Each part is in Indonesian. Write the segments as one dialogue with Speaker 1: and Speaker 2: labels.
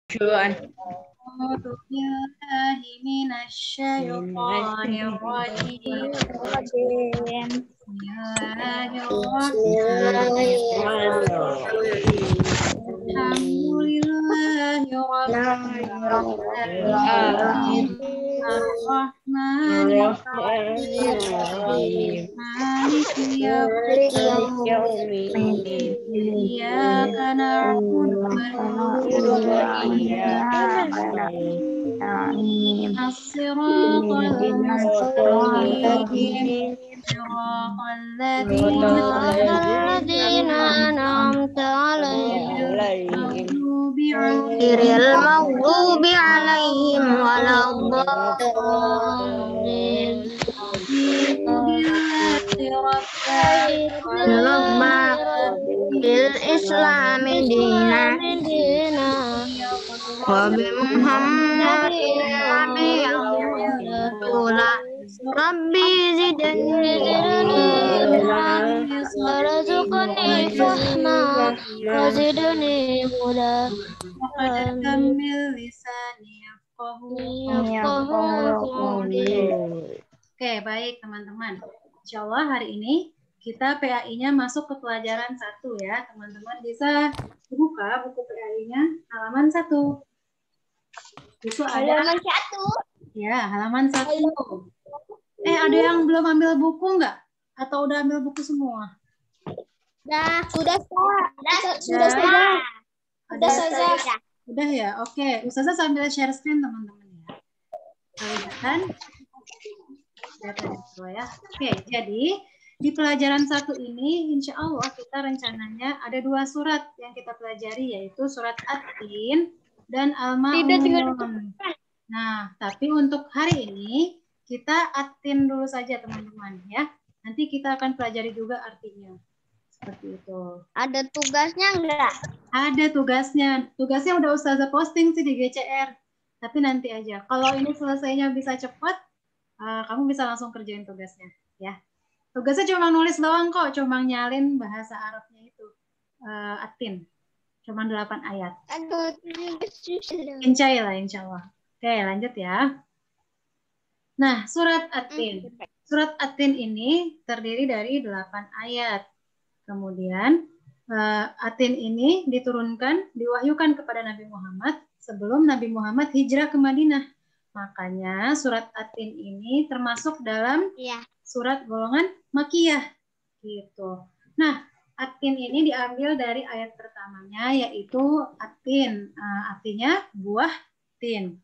Speaker 1: Syu'an.
Speaker 2: A'udzu billahi minasyaitonir rajim. Bismillahirrahmanirrahim. Alhamdulillahi rabbil alamin. Ar-Rahmanir-Rahim. Maliki yaumiddin. Iyyaka na'budu wa iyyaka nasta'in. As-siratal mustaqim. Siratal ladzina an'amta 'alaihim. Ghairil maghdubi 'alaihim waladdallin. Bil Islami dina wa bi Muhammadin nabiyyan rasula Rabbi zidni warzuqni fahma wazidni huda kamil lisani yafqahu qawli. Oke, baik teman-teman. Insya Allah hari ini kita PAI-nya masuk ke pelajaran 1 ya. Teman-teman bisa buka buku PAI-nya halaman 1. Itu ada halaman 1. Ya, halaman 1. Ada yang belum ambil buku nggak? Atau udah ambil buku semua?
Speaker 3: Sudah
Speaker 2: ya? Oke. Ustazah sambil share screen teman-teman ya. Kelihatan? Ya. Oke, jadi di pelajaran 1 ini insya Allah kita rencananya ada 2 surat yang kita pelajari, yaitu surat At-Tin dan Al-Ma'un. Nah, tapi untuk hari ini kita At-Tin dulu saja teman-teman ya. Nanti kita akan pelajari juga artinya. Seperti itu.
Speaker 3: Ada tugasnya enggak?
Speaker 2: Ada tugasnya. Tugasnya udah Ustazah posting sih di GCR. Tapi nanti aja. Kalau ini selesainya bisa cepat, kamu bisa langsung kerjain tugasnya ya. Tugasnya cuma nulis doang kok, cuma nyalin bahasa Arabnya itu At-Tin. Cuma 8 ayat. Incai lah insya Allah. Oke, lanjut ya. Nah, surat At-Tin. Surat At-Tin ini terdiri dari 8 ayat. Kemudian At-Tin ini diturunkan, diwahyukan kepada Nabi Muhammad sebelum Nabi Muhammad hijrah ke Madinah. Makanya surat At-Tin ini termasuk dalam surat golongan Makkiyah gitu. Nah, At-Tin ini diambil dari ayat pertamanya yaitu At-Tin, artinya buah tin.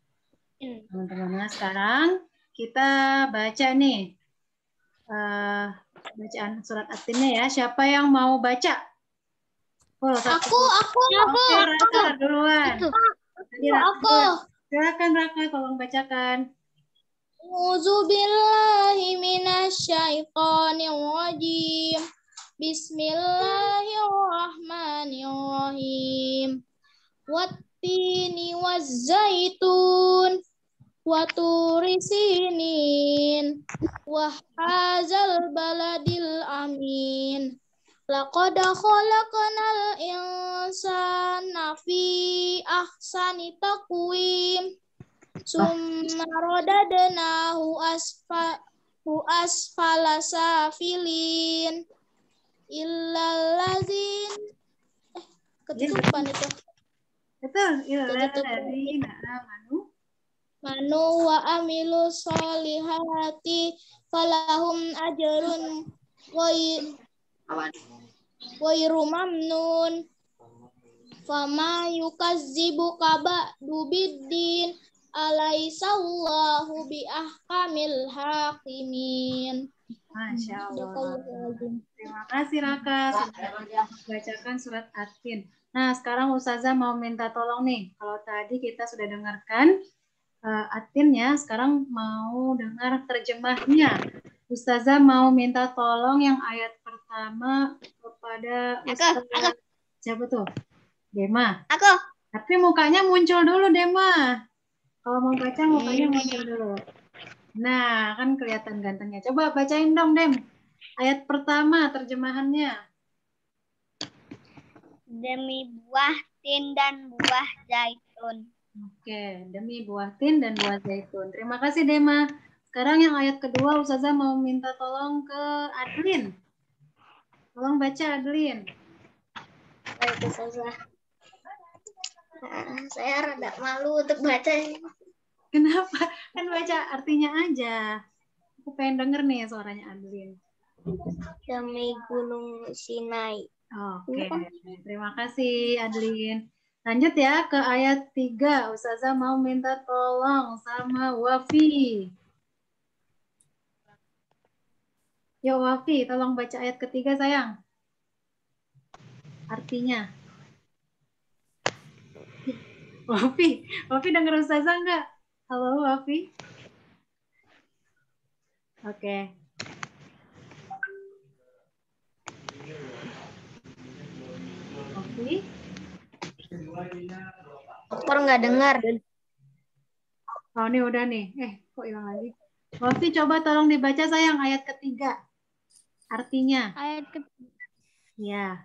Speaker 2: Teman-teman, sekarang kita baca nih bacaan surat At-Tinnya ya. Siapa yang mau baca?
Speaker 3: Aku.
Speaker 2: Raka duluan. Aku. Silakan Raka, tolong bacakan.
Speaker 3: A'udzubillahi minasyaitonirrajim. Bismillahirrahmanirrahim. Wattini wazzaitun wa turi sinin wa hadzal baladil amin. Laqad khalaqnal insana fi ahsani taqwim. Summa radadnahu asfala safilin. Illal ladzin ketutupan itu.
Speaker 2: Betul, illal ladzina
Speaker 3: amanu wa amilu sholihati falahum ajrun wairu mamnun fama yukazzibuka ba'du biddin alaisallahu bi ahkamil hakimin.
Speaker 2: Masya Allah. Terima kasih Raka sudah bacakan surat At-Tin. Nah, sekarang Ustazah mau minta tolong nih. Kalau tadi kita sudah dengarkan At-Tinnya, sekarang mau dengar terjemahnya. Ustazah mau minta tolong yang ayat pertama kepada Ustazah. Siapa tuh? Dema.
Speaker 3: Aku.
Speaker 2: Tapi mukanya muncul dulu, Dema. Kalau mau baca mukanya muncul dulu. Nah, kan kelihatan gantengnya. Coba bacain dong, Dem. Ayat pertama terjemahannya.
Speaker 4: Demi buah tin dan buah zaitun
Speaker 2: Oke, demi buah tin dan buah zaitun. Terima kasih Dema. Sekarang yang ayat kedua, Ustazah mau minta tolong ke Adlin. Tolong baca Adlin.
Speaker 3: Baik, Ustazah. Saya rada malu untuk baca ini.
Speaker 2: Kenapa? Kan baca artinya aja. Aku pengen denger nih suaranya Adlin.
Speaker 3: Demi Gunung Sinai.
Speaker 2: Oke, terima kasih Adlin. Lanjut ya ke ayat 3. Ustazah mau minta tolong sama Wafi. Yo Wafi, tolong baca ayat ketiga sayang. Artinya. Wafi denger Ustazah nggak? Halo Wafi. Oke. Wafi.
Speaker 3: Dokter nggak dengar.
Speaker 2: Oh ini udah nih. Kok hilang lagi? Wafi coba tolong dibaca sayang ayat ketiga. Artinya.
Speaker 3: Ayat ketiga.
Speaker 2: Ya.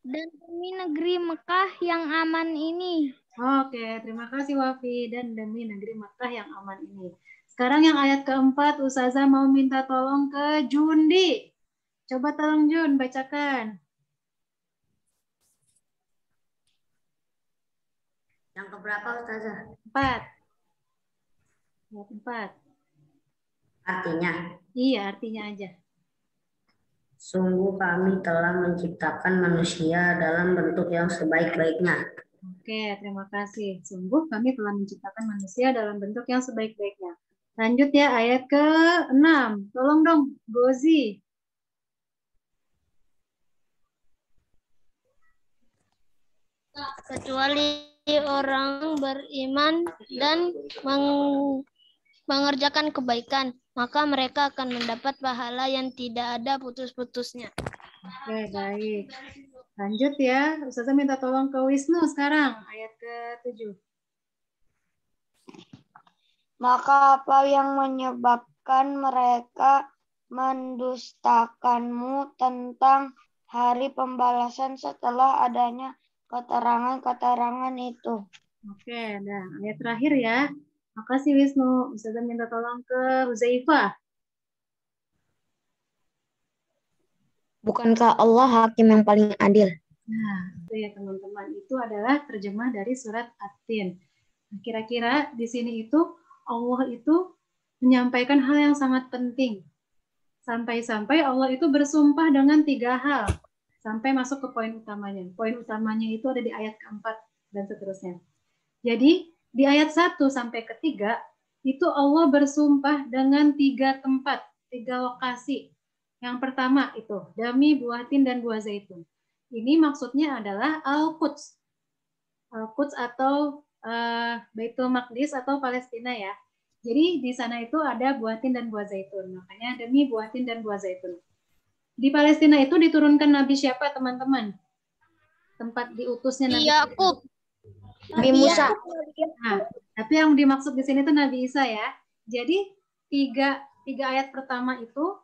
Speaker 3: Dan demi negeri Mekah yang aman ini.
Speaker 2: Oke, terima kasih Wafi. Dan demi negeri Mekah yang aman ini. Sekarang yang ayat keempat, Ustazah mau minta tolong ke Jundi. Coba tolong Jun, bacakan.
Speaker 1: Yang keberapa Ustazah?
Speaker 2: 4. Ayat 4.
Speaker 1: Artinya?
Speaker 2: Iya, artinya aja.
Speaker 1: Sungguh kami telah menciptakan manusia dalam bentuk yang sebaik-baiknya.
Speaker 2: Oke, terima kasih. Sungguh kami telah menciptakan manusia dalam bentuk yang sebaik-baiknya. Lanjut ya, ayat ke-6. Tolong dong, Gozi.
Speaker 3: Kecuali orang beriman dan mengerjakan kebaikan, maka mereka akan mendapat pahala yang tidak ada putus-putusnya.
Speaker 2: Oke, baik. Lanjut ya, Ustazah minta tolong ke Wisnu sekarang, ayat ke-7.
Speaker 4: Maka apa yang menyebabkan mereka mendustakanmu tentang hari pembalasan setelah adanya keterangan-keterangan itu?
Speaker 2: Oke, nah ayat terakhir ya. Makasih Wisnu. Ustazah minta tolong ke Huzaifah.
Speaker 5: Bukankah Allah hakim yang paling adil?
Speaker 2: Nah, itu ya teman-teman. Itu adalah terjemah dari surat At-Tin. Nah, kira-kira di sini itu Allah itu menyampaikan hal yang sangat penting. Sampai-sampai Allah itu bersumpah dengan 3 hal. Sampai masuk ke poin utamanya. Poin utamanya itu ada di ayat keempat dan seterusnya. Jadi di ayat 1 sampai ke-3 itu Allah bersumpah dengan 3 tempat, 3 lokasi. Yang pertama itu demi buah tin dan buah zaitun. Ini maksudnya adalah Al-Quds. Al-Quds atau Baitul Maqdis atau Palestina ya. Jadi di sana itu ada buah tin dan buah zaitun. Makanya demi buah tin dan buah zaitun. Di Palestina itu diturunkan Nabi siapa teman-teman? Tempat diutusnya Nabi
Speaker 3: Yakub.
Speaker 2: Nabi Musa. Nah, tapi yang dimaksud di sini tuh Nabi Isa ya. Jadi tiga ayat pertama itu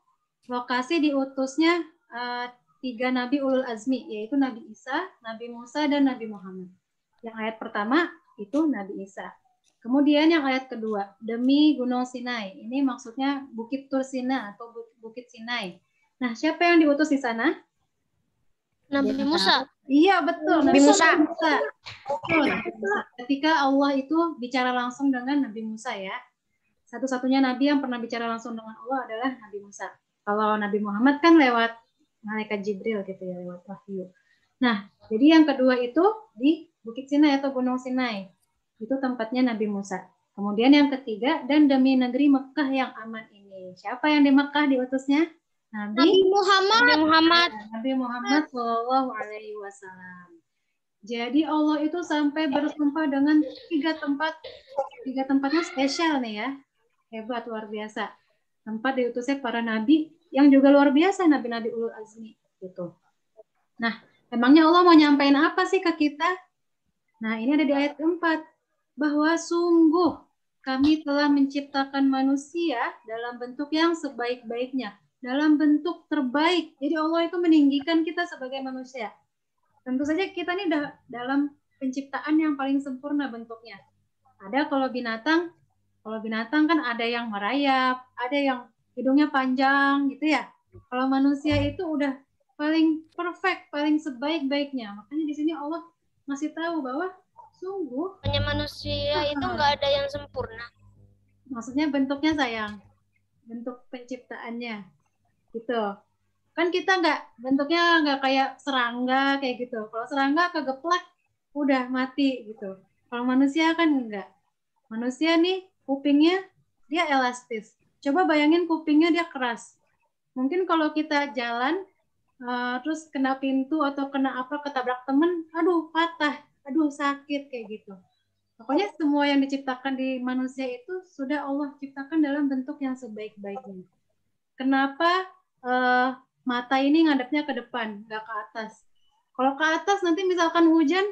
Speaker 2: lokasi diutusnya 3 Nabi Ulul Azmi, yaitu Nabi Isa, Nabi Musa, dan Nabi Muhammad. Yang ayat pertama itu Nabi Isa. Kemudian yang ayat kedua, demi Gunung Sinai. Ini maksudnya Bukit Tursina atau Bukit Sinai. Nah, siapa yang diutus di sana?
Speaker 3: Nabi Musa.
Speaker 2: Iya, betul.
Speaker 5: Nabi Musa.
Speaker 2: Betul. Ketika Allah itu bicara langsung dengan Nabi Musa ya. Satu-satunya Nabi yang pernah bicara langsung dengan Allah adalah Nabi Musa. Kalau Nabi Muhammad kan lewat malaikat Jibril gitu ya, lewat wahyu. Nah, jadi yang kedua itu di Bukit Sinai atau Gunung Sinai. Itu tempatnya Nabi Musa. Kemudian yang ketiga, dan demi negeri Mekah yang aman ini. Siapa yang di Mekah diutusnya?
Speaker 3: Nabi Muhammad.
Speaker 2: Nabi Muhammad Shallallahu Alaihi Wasallam. Jadi Allah itu sampai bersumpah dengan 3 tempat. 3 tempatnya spesial nih ya. Hebat, luar biasa. Tempat diutusnya para nabi yang juga luar biasa, nabi-nabi ulul azmi gitu. Nah, emangnya Allah mau nyampain apa sih ke kita? Nah, ini ada di ayat keempat, bahwa sungguh kami telah menciptakan manusia dalam bentuk yang sebaik-baiknya, dalam bentuk terbaik. Jadi Allah itu meninggikan kita sebagai manusia. Tentu saja kita ini dalam penciptaan yang paling sempurna bentuknya. Ada kalau binatang kan ada yang merayap, ada yang hidungnya panjang gitu ya. Kalau manusia itu udah paling perfect, paling sebaik-baiknya. Makanya di sini Allah ngasih tahu bahwa sungguh
Speaker 3: Hanya manusia itu nggak ada yang sempurna.
Speaker 2: maksudnya bentuknya sayang, bentuk penciptaannya gitu. Kan kita bentuknya nggak kayak serangga kayak gitu. Kalau serangga kegeplak udah mati gitu. Kalau manusia kan enggak. Manusia nih kupingnya dia elastis. Coba bayangin kupingnya dia keras. Mungkin kalau kita jalan terus kena pintu atau kena apa ketabrak temen, aduh patah, aduh sakit kayak gitu. Pokoknya semua yang diciptakan di manusia itu sudah Allah ciptakan dalam bentuk yang sebaik-baiknya. Kenapa mata ini ngadepnya ke depan, nggak ke atas? Kalau ke atas nanti misalkan hujan,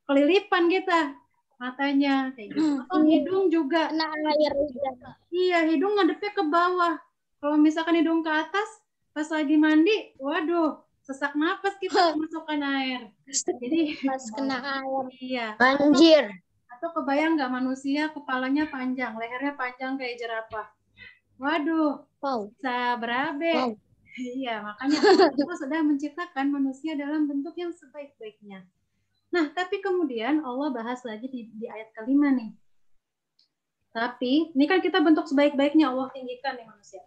Speaker 2: kelilipan kita matanya kayak gitu. Atau hidung juga.
Speaker 3: Kena air hujan.
Speaker 2: Iya, hidung ngadepnya ke bawah. Kalau misalkan hidung ke atas, pas lagi mandi, waduh, sesak napas kita masukkan air. Jadi
Speaker 3: Pas kena air.
Speaker 2: iya.
Speaker 5: Banjir.
Speaker 2: Atau kebayang nggak manusia kepalanya panjang, lehernya panjang kayak jerapah. Waduh,
Speaker 3: Wow.
Speaker 2: bisa berabe.
Speaker 3: Wow.
Speaker 2: Iya, makanya Allah sudah menciptakan manusia dalam bentuk yang sebaik-baiknya. Nah, tapi kemudian Allah bahas lagi di ayat kelima nih. Tapi, ini kan kita bentuk sebaik-baiknya Allah tinggikan nih manusia.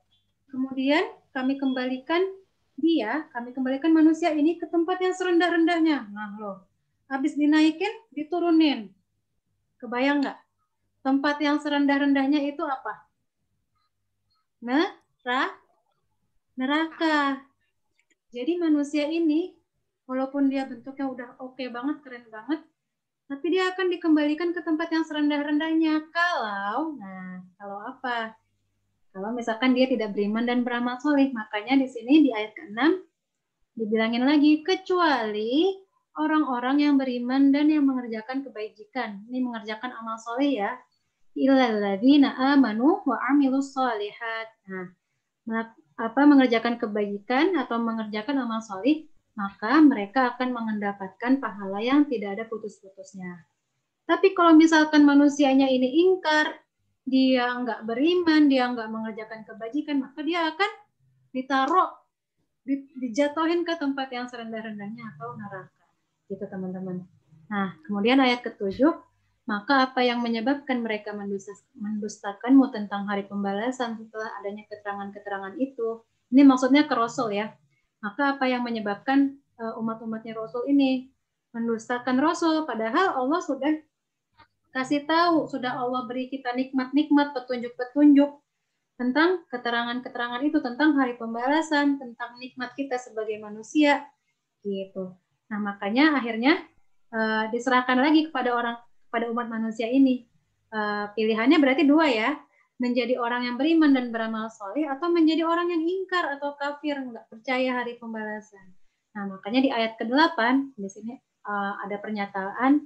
Speaker 2: Kemudian kami kembalikan manusia ini ke tempat yang serendah-rendahnya. Nah loh, habis dinaikin, diturunin. Kebayang nggak? Tempat yang serendah-rendahnya itu apa? Neraka. Jadi manusia ini, walaupun dia bentuknya udah oke banget, keren banget, tapi dia akan dikembalikan ke tempat yang serendah-rendahnya. Kalau apa? Kalau misalkan dia tidak beriman dan beramal soleh. Makanya di sini di ayat ke-6 dibilangin lagi, kecuali orang-orang yang beriman dan yang mengerjakan kebajikan. Ini mengerjakan amal soleh ya. Illalladzina amanu wa amilus solihat. Nah, mengerjakan kebajikan atau mengerjakan amal soleh, maka mereka akan mendapatkan pahala yang tidak ada putus-putusnya. Tapi kalau misalkan manusianya ini ingkar, dia nggak beriman, dia nggak mengerjakan kebajikan, maka dia akan dijatuhin ke tempat yang serendah-rendahnya atau neraka. Gitu teman-teman. Nah, kemudian ayat ke-7, maka apa yang menyebabkan mereka mendustakanmu tentang hari pembalasan setelah adanya keterangan-keterangan itu? Ini maksudnya ke Rasul ya. Maka apa yang menyebabkan umat-umatnya Rasul ini mendustakan Rasul? Padahal Allah sudah kasih tahu, sudah Allah beri kita nikmat-nikmat, petunjuk-petunjuk tentang keterangan-keterangan itu, tentang hari pembalasan, tentang nikmat kita sebagai manusia, gitu. Nah, makanya akhirnya diserahkan lagi kepada umat manusia ini. Pilihannya berarti dua ya, menjadi orang yang beriman dan beramal soleh, atau menjadi orang yang ingkar atau kafir, nggak percaya hari pembalasan. Nah, makanya di ayat ke-8, di sini ada pernyataan,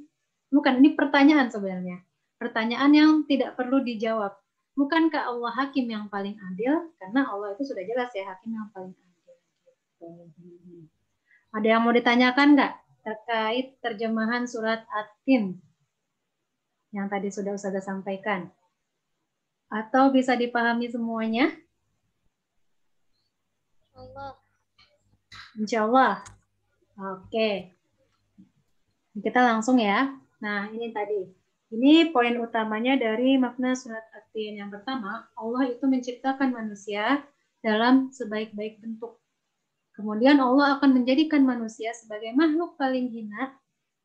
Speaker 2: ini pertanyaan sebenarnya. Pertanyaan yang tidak perlu dijawab. Bukankah Allah hakim yang paling adil? Karena Allah itu sudah jelas ya, hakim yang paling adil. Ada yang mau ditanyakan nggak terkait terjemahan surat At-Tin yang tadi sudah Ustazah sampaikan? Atau bisa dipahami semuanya? Insya Allah. Oke. Kita langsung ya. Nah, ini tadi. Ini poin utamanya dari makna surat At-Tin. Yang pertama, Allah itu menciptakan manusia dalam sebaik-baik bentuk. Kemudian Allah akan menjadikan manusia sebagai makhluk paling hina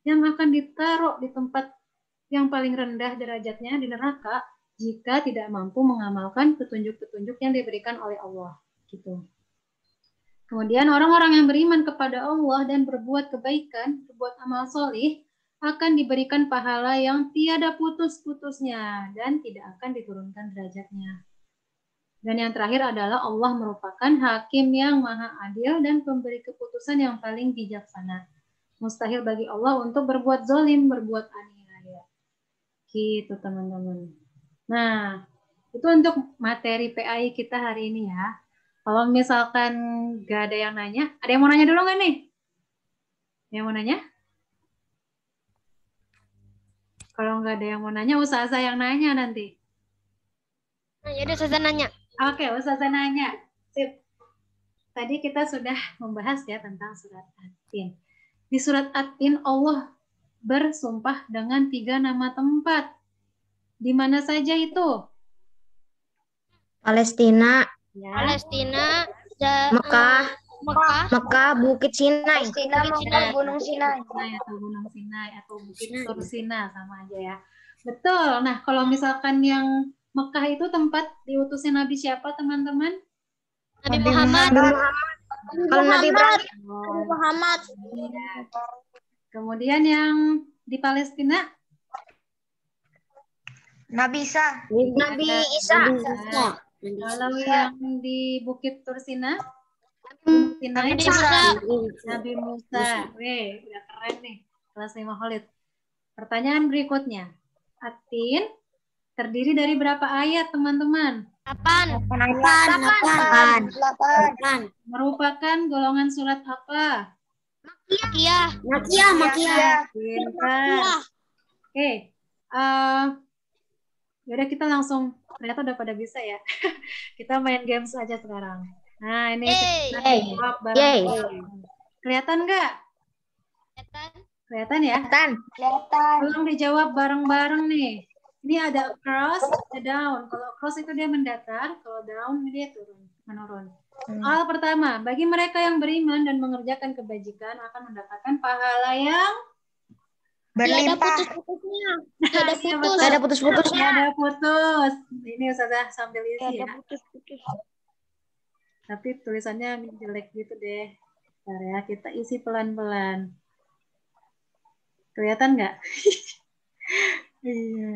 Speaker 2: yang akan ditaruh di tempat yang paling rendah derajatnya di neraka jika tidak mampu mengamalkan petunjuk-petunjuk yang diberikan oleh Allah. Gitu. Kemudian orang-orang yang beriman kepada Allah dan berbuat kebaikan, berbuat amal solih, akan diberikan pahala yang tiada putus-putusnya dan tidak akan diturunkan derajatnya. Dan yang terakhir adalah Allah merupakan hakim yang maha adil dan pemberi keputusan yang paling bijaksana. Mustahil bagi Allah untuk berbuat zalim, berbuat aniaya. Gitu teman-teman. Nah, itu untuk materi PAI kita hari ini ya. Kalau misalkan gak ada yang nanya, ada yang mau nanya dulu nggak nih? Yang mau nanya? Kalau nggak ada yang mau nanya, Ustazah yang nanya nanti.
Speaker 3: Nah, jadi Ustazah nanya.
Speaker 2: Oke, Ustazah nanya. Sip. Tadi kita sudah membahas ya tentang surat At-Tin. Di surat At-Tin Allah bersumpah dengan 3 nama tempat. Di mana saja itu?
Speaker 5: Palestina,
Speaker 2: Ya.
Speaker 3: Palestina,
Speaker 5: Mekah,
Speaker 3: Mekah,
Speaker 5: Mekah, Bukit Sinai.
Speaker 4: Palestina, Mekah, Gunung Sinai.
Speaker 2: Atau Gunung Sinai atau Bukit Tursina sama aja ya. Betul. Nah, kalau misalkan yang Mekah itu tempat diutusnya Nabi siapa, teman-teman?
Speaker 3: Nabi Muhammad,
Speaker 5: Kalau Nabi Ibrahim,
Speaker 3: Muhammad,
Speaker 2: Kemudian yang di Palestina?
Speaker 4: Nabi Isa.
Speaker 5: Nabi Isa,
Speaker 2: Kalau yang di Bukit Tursina? Gunung Sinai?
Speaker 3: Nabi Musa,
Speaker 2: Nabi Musa. Weh, udah keren nih. Kelas 5 Khalid. Pertanyaan berikutnya. At-Tin terdiri dari berapa ayat, teman-teman?
Speaker 3: 8,
Speaker 4: 8.
Speaker 2: Merupakan golongan surat apa?
Speaker 3: Makiyah,
Speaker 2: Pintar. Oke. Yaudah kita langsung, ternyata udah pada bisa ya. Kita main games aja sekarang. Nah, ini kita jawab bareng-bareng. Kelihatan nggak? Kelihatan ya?
Speaker 4: Kelihatan.
Speaker 2: Tolong dijawab bareng-bareng nih. Ini ada across, ada down. Kalau across itu dia mendatar, kalau down dia menurun. Soal pertama, bagi mereka yang beriman dan mengerjakan kebajikan akan mendapatkan pahala yang
Speaker 4: Berlimpah.
Speaker 5: Gak ada putus-putusnya.
Speaker 2: ada putus. Ini Ustazah sambil isi ya. Tapi tulisannya jelek gitu deh. Bentar ya, kita isi pelan-pelan. Kelihatan nggak? Iya.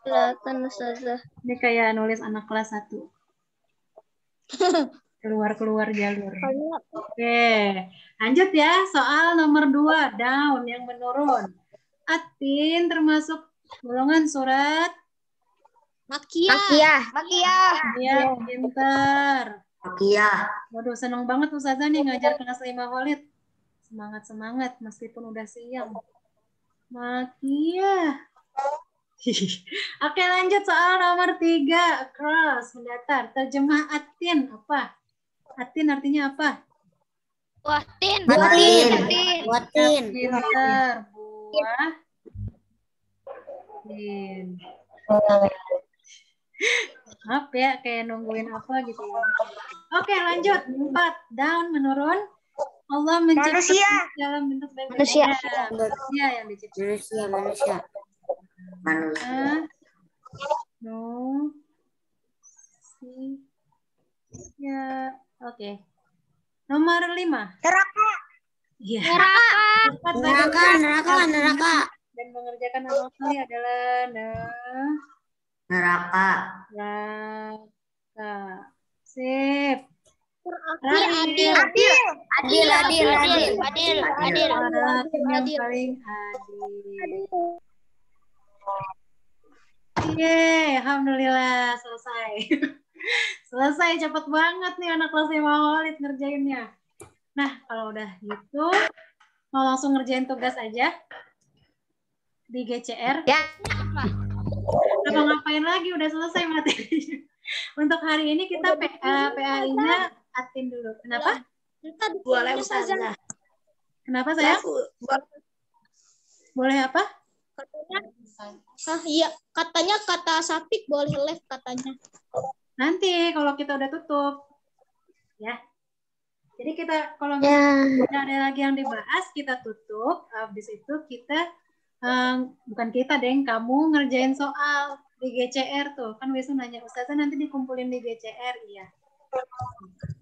Speaker 3: kelihatan Ustazah.
Speaker 2: Ini kayak nulis anak kelas 1. Keluar-keluar jalur. Oke, lanjut ya. Soal nomor 2, down yang menurun. At-Tin termasuk golongan surat.
Speaker 5: Makiyah,
Speaker 2: Ya, pintar.
Speaker 5: Makiyah.
Speaker 2: Waduh, seneng banget Ustazah nih ngajar kelas 5 Khalid. Semangat-semangat meskipun udah siang. Makiyah. Oke, lanjut soal nomor 3. Across, mendatar. Terjemah At-Tin apa? At-Tin artinya apa?
Speaker 3: Watin,
Speaker 2: Pintar. Buah. Tin. Maaf ya, kayak nungguin apa gitu ya. Oke, lanjut. 4. Down, menurun. Allah menciptakan
Speaker 4: Manusia.
Speaker 2: dalam bentuk
Speaker 5: Manusia.
Speaker 2: Manusia yang diciptakan.
Speaker 5: Manusia.
Speaker 2: No. Si. Ya. Oke. Nomor 5.
Speaker 4: Neraka.
Speaker 2: Iya.
Speaker 5: Neraka.
Speaker 2: Dan mengerjakan amal soleh adalah
Speaker 5: Neraka.
Speaker 2: neraka. Sip.
Speaker 3: adil,
Speaker 2: Adalah tim yang paling adil. Yeay, alhamdulillah selesai. Selesai cepet banget nih anak kelas 5 Khalid ngerjainnya. Nah, kalau udah gitu mau langsung ngerjain tugas aja di GCR.
Speaker 5: Ya.
Speaker 2: Apa ngapain lagi, udah selesai materinya. Untuk hari ini kita PAI-nya At-Tin dulu. Kenapa?
Speaker 4: Boleh Ustazah.
Speaker 2: Kenapa sayang? Boleh apa?
Speaker 3: Iya, katanya kata Sapik boleh live katanya.
Speaker 2: Nanti kalau kita udah tutup. Ya. Jadi kita kalau misalnya ada lagi yang dibahas, kita tutup. Habis itu kita, bukan kita deng, kamu ngerjain soal di GCR tuh. Kan Wisnu nanya, Ustazah nanti dikumpulin di GCR. Iya.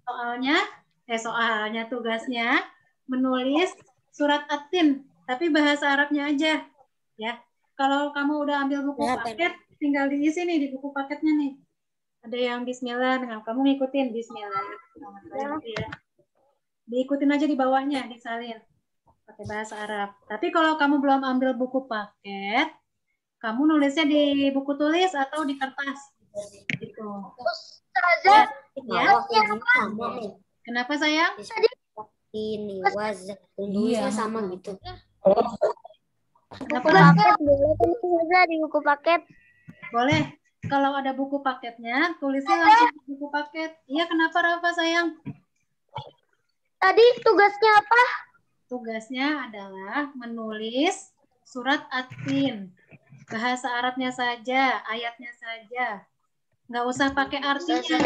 Speaker 2: Soalnya tugasnya menulis surat At-Tin, tapi bahasa Arabnya aja. Ya. Kalau kamu udah ambil buku paket, tinggal diisi nih di buku paketnya nih. Ada yang bismillah, dengan kamu ngikutin bismillah. Ya. Diikutin aja di bawahnya, disalin pakai bahasa Arab. Tapi kalau kamu belum ambil buku paket, kamu nulisnya di buku tulis atau di kertas. Gitu. Ya. Kenapa sayang?
Speaker 5: Ini wazah tulisnya sama gitu.
Speaker 2: Kenapa?
Speaker 3: Paket boleh kan Ustazah di buku paket?
Speaker 2: Boleh. Kalau ada buku paketnya, tulisnya langsung di buku paket. Iya, kenapa Rafa sayang?
Speaker 3: Tadi tugasnya apa?
Speaker 2: Tugasnya adalah menulis surat At-Tin. Bahasa Arabnya saja, ayatnya saja. Nggak usah pakai artinya.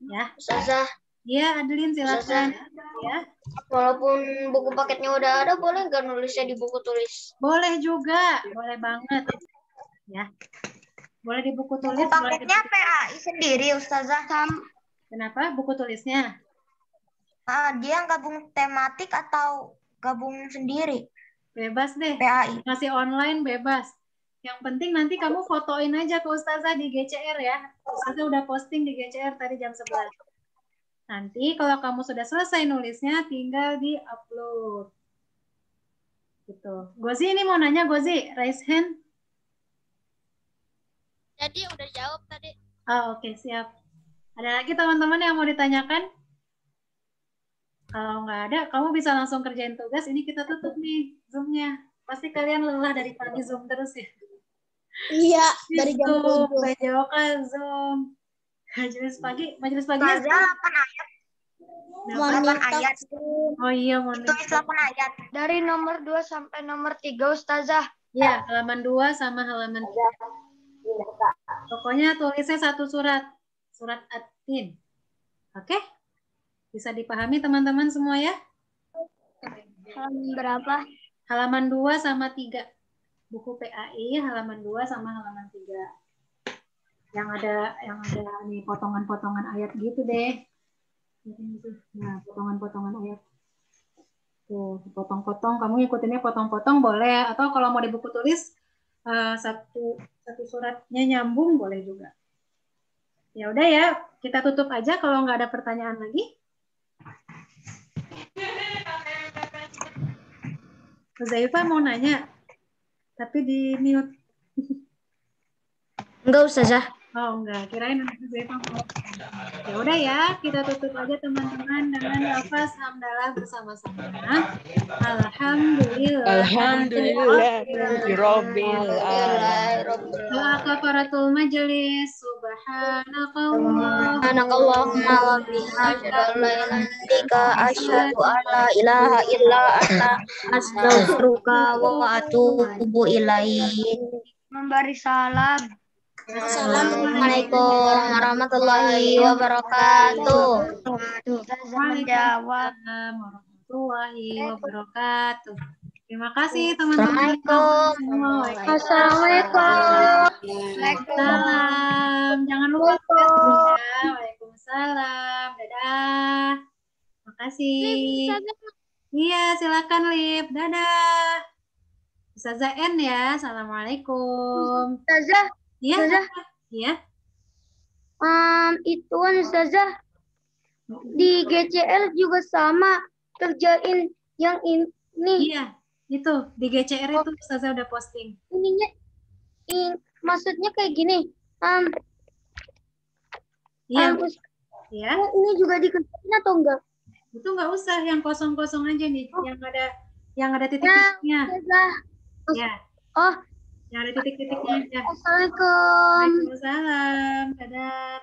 Speaker 2: Ya.
Speaker 5: Ustazah,
Speaker 2: Iya, Adeline silakan. Ya.
Speaker 5: walaupun buku paketnya udah ada, boleh nggak nulisnya di buku tulis?
Speaker 2: Boleh juga, boleh banget. Ya. Boleh di buku tulis.
Speaker 4: Buku paketnya PAI sendiri, Ustazah.
Speaker 2: Kenapa? Buku tulisnya.
Speaker 4: Dia gabung tematik atau gabung sendiri?
Speaker 2: Bebas deh.
Speaker 4: PAI.
Speaker 2: Masih online bebas. Yang penting nanti kamu fotoin aja ke Ustazah di GCR ya. Ustazah udah posting di GCR tadi jam 11. Nanti kalau kamu sudah selesai nulisnya, tinggal di-upload. Gitu. Gozi ini mau nanya, Gozi. Raise hand.
Speaker 3: Jadi udah jawab tadi.
Speaker 2: Oh, oke, siap. Ada lagi teman-teman yang mau ditanyakan? Kalau nggak ada, kamu bisa langsung kerjain tugas. Ini kita tutup nih Zoom-nya. Pasti kalian lelah dari pagi Zoom terus ya.
Speaker 3: Iya, dari jam 7.
Speaker 2: Bajokan Zoom. Majelis pagi
Speaker 4: Ustazah 8 ayat. 8 ayat.
Speaker 2: Oh iya,
Speaker 4: Tulis 8 ayat. Dari nomor 2 sampai nomor 3, Ustazah.
Speaker 2: Ya, halaman 2 sama halaman 3. Pokoknya tulisnya satu surat. Surat At-Tin. Oke? Bisa dipahami teman-teman semua ya?
Speaker 3: Halaman berapa?
Speaker 2: Halaman 2 sama 3. Buku PAI halaman 2 sama halaman 3. Yang ada nih potongan-potongan ayat gitu deh. Nah, potongan-potongan ayat. Tuh, potong-potong. Kamu ikutinnya potong-potong boleh. Atau kalau mau di buku tulis, satu suratnya nyambung boleh juga. Ya udah ya, kita tutup aja kalau nggak ada pertanyaan lagi. Zaifa mau nanya, tapi di mute.
Speaker 5: Enggak, Ustazah.
Speaker 2: Oh enggak, kirain Zaifa mau. Ya udah ya, kita tutup aja teman-teman dengan lafaz hamdalah bersama-sama. Alhamdulillah.
Speaker 6: Alhamdulillahirabbil alamin.
Speaker 2: Doa kafaratul majelis. Subhanallah.
Speaker 5: Subhanakallahumma wa bihamdika asyhadu an la ilaha illa anta astaghfiruka wa atubu ilaik.
Speaker 4: Memberi salam.
Speaker 5: Assalamualaikum warahmatullahi wabarakatuh.
Speaker 4: Ustazah menjawab.
Speaker 2: Warahmatullahi wabarakatuh. Terima kasih teman-teman.
Speaker 5: Assalamualaikum.
Speaker 3: Assalamualaikum.
Speaker 2: Waalaikumsalam. Jangan lupa tugasnya. Waalaikumsalam. Dadah. Makasih. Iya, silakan Lip. Dadah. Ustazah N ya. Assalamualaikum.
Speaker 3: Ustazah,
Speaker 2: Iya.
Speaker 3: Ustazah.
Speaker 2: Iya.
Speaker 3: Itu Ustazah di GCL juga sama kerjain yang ini.
Speaker 2: Iya, itu di GCR itu Ustazah udah posting.
Speaker 3: Ininya, maksudnya kayak gini.
Speaker 2: Iya. Iya.
Speaker 3: Ini juga dikerjain atau enggak?
Speaker 2: Itu nggak usah, yang kosong-kosong aja nih, yang ada titik-titiknya.
Speaker 3: Ustazah.
Speaker 2: Ya.
Speaker 3: Oh,
Speaker 2: Yang ada titik-titiknya aja.
Speaker 3: Assalamualaikum.
Speaker 2: Waalaikumsalam. Dadah.